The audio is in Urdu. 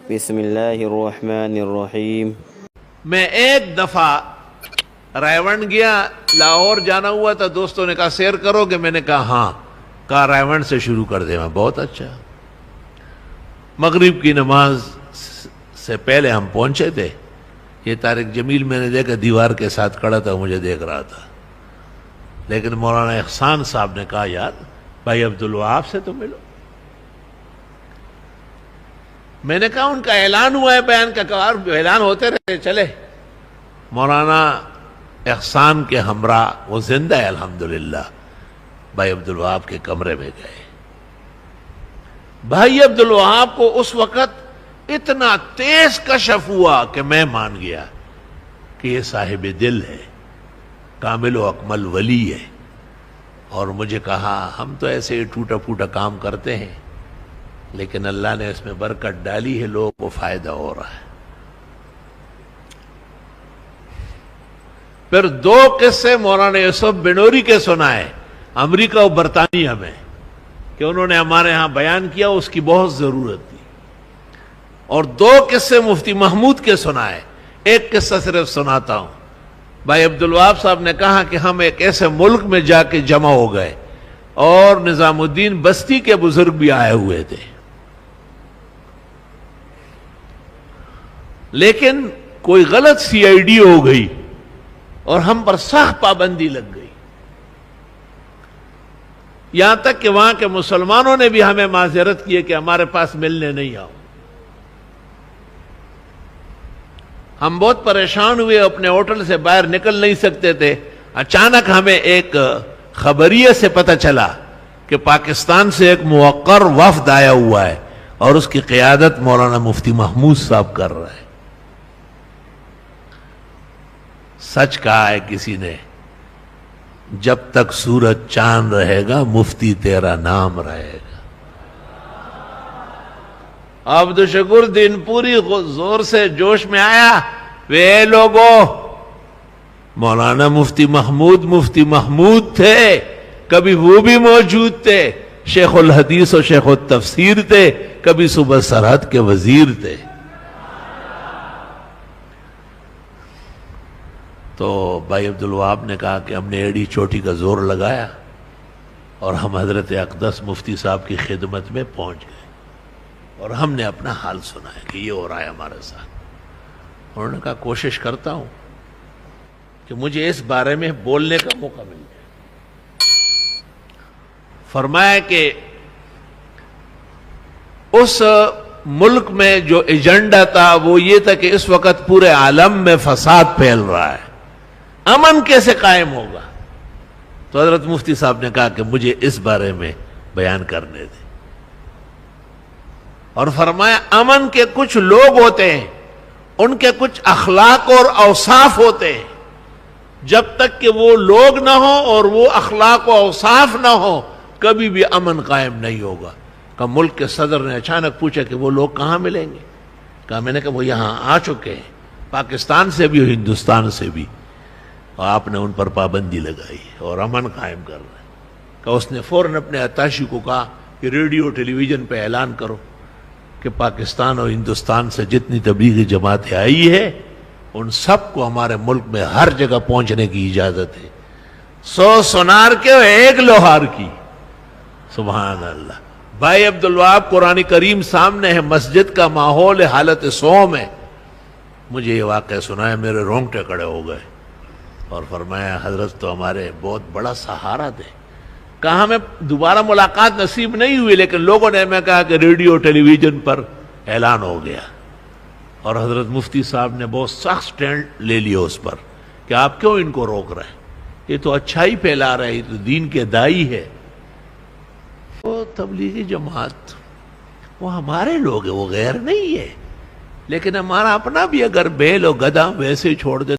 بسم اللہ الرحمن الرحیم۔ میں ایک دفعہ رائیونڈ گیا، لاہور جانا ہوا تھا، دوستوں نے کہا سیر کرو گے؟ میں نے کہا ہاں، کہا رائیونڈ سے شروع کر دیں۔ میں بہت اچھا۔ مغرب کی نماز سے پہلے ہم پہنچے تھے، یہ طارق جمیل میں نے دیکھا دیوار کے ساتھ کھڑا تھا، مجھے دیکھ رہا تھا، لیکن مولانا احسان صاحب نے کہا یار بھائی عبدالوہاب سے تو ملو۔ میں نے کہا ان کا اعلان ہوا ہے بیان کا، کہا اعلان ہوتے رہے چلے۔ مولانا احسان کے ہمراہ، وہ زندہ ہے الحمدللہ، بھائی عبدالوہاب کے کمرے میں گئے۔ بھائی عبدالوہاب کو اس وقت اتنا تیز کشف ہوا کہ میں مان گیا کہ یہ صاحب دل ہے، کامل و اکمل ولی ہے۔ اور مجھے کہا ہم تو ایسے ہی ٹوٹا پھوٹا کام کرتے ہیں، لیکن اللہ نے اس میں برکت ڈالی ہے، لوگوں کو فائدہ ہو رہا ہے۔ پھر دو قصے مولانا یوسف بنوری کے سنائے، امریکہ و برطانیہ میں، کہ انہوں نے ہمارے ہاں بیان کیا، اس کی بہت ضرورت تھی۔ اور دو قصے مفتی محمود کے سنائے۔ ایک قصہ صرف سناتا ہوں۔ بھائی عبدالوہاب صاحب نے کہا کہ ہم ایک ایسے ملک میں جا کے جمع ہو گئے اور نظام الدین بستی کے بزرگ بھی آئے ہوئے تھے، لیکن کوئی غلط سی آئی ڈی ہو گئی اور ہم پر سخت پابندی لگ گئی، یہاں تک کہ وہاں کے مسلمانوں نے بھی ہمیں معذرت کی ہے کہ ہمارے پاس ملنے نہیں آؤ۔ ہم بہت پریشان ہوئے، اپنے ہوٹل سے باہر نکل نہیں سکتے تھے۔ اچانک ہمیں ایک خبریے سے پتہ چلا کہ پاکستان سے ایک موقر وفد آیا ہوا ہے اور اس کی قیادت مولانا مفتی محمود صاحب کر رہا ہے۔ سچ کہا ہے کسی نے، جب تک سورج چاند رہے گا مفتی تیرا نام رہے گا۔ عبد الشکور دن پوری زور سے جوش میں آیا، وے لوگو، مولانا مفتی محمود تھے، کبھی وہ بھی موجود تھے، شیخ الحدیث و شیخ التفسیر تھے، کبھی صوبہ سرحد کے وزیر تھے۔ تو بھائی عبدالوہاب نے کہا کہ ہم نے ایڑی چوٹی کا زور لگایا اور ہم حضرت اقدس مفتی صاحب کی خدمت میں پہنچ گئے اور ہم نے اپنا حال سنایا کہ یہ ہو رہا ہے ہمارے ساتھ۔ انہوں نے کہا کوشش کرتا ہوں کہ مجھے اس بارے میں بولنے کا موقع مل جائے۔ فرمایا کہ اس ملک میں جو ایجنڈا تھا وہ یہ تھا کہ اس وقت پورے عالم میں فساد پھیل رہا ہے، امن کیسے قائم ہوگا؟ تو حضرت مفتی صاحب نے کہا کہ مجھے اس بارے میں بیان کرنے دیں، اور فرمایا امن کے کچھ لوگ ہوتے ہیں، ان کے کچھ اخلاق اور اوصاف ہوتے ہیں، جب تک کہ وہ لوگ نہ ہو اور وہ اخلاق و اوصاف نہ ہو کبھی بھی امن قائم نہیں ہوگا۔ کہ ملک کے صدر نے اچانک پوچھا کہ وہ لوگ کہاں ملیں گے؟ کہا میں نے کہا وہ یہاں آ چکے ہیں، پاکستان سے بھی اور ہندوستان سے بھی، اور آپ نے ان پر پابندی لگائی اور امن قائم کر رہے ہیں۔ کہ اس نے فوراً اپنے اتاشی کو کہا کہ ریڈیو ٹیلی ویژن پہ اعلان کرو کہ پاکستان اور ہندوستان سے جتنی تبلیغی جماعتیں آئی ہے ان سب کو ہمارے ملک میں ہر جگہ پہنچنے کی اجازت ہے، 100 سونار کے اور 1 لوہار کی۔ سبحان اللہ۔ بھائی عبدالوہاب قرآن کریم سامنے ہے، مسجد کا ماحول ہے، حالت صوم ہے۔ مجھے یہ واقعہ سنایا، میرے رونگٹے کھڑے ہو گئے اور فرمایا حضرت تو ہمارے بہت بڑا سہارا تھے۔ کہا ہمیں دوبارہ ملاقات نصیب نہیں ہوئی، لیکن لوگوں نے ہمیں کہا کہ ریڈیو ٹیلی ویژن پر اعلان ہو گیا، اور حضرت مفتی صاحب نے بہت سخت سٹینڈ لے لیا اس پر کہ آپ کیوں ان کو روک رہے ہیں، یہ تو اچھائی پھیلا رہے ہیں، یہ تو دین کے دائی ہے۔ وہ تبلیغی جماعت وہ ہمارے لوگ ہیں، وہ غیر نہیں ہے، لیکن ہمارا اپنا بھی اگر بیل و گدھا ویسے چھوڑ دے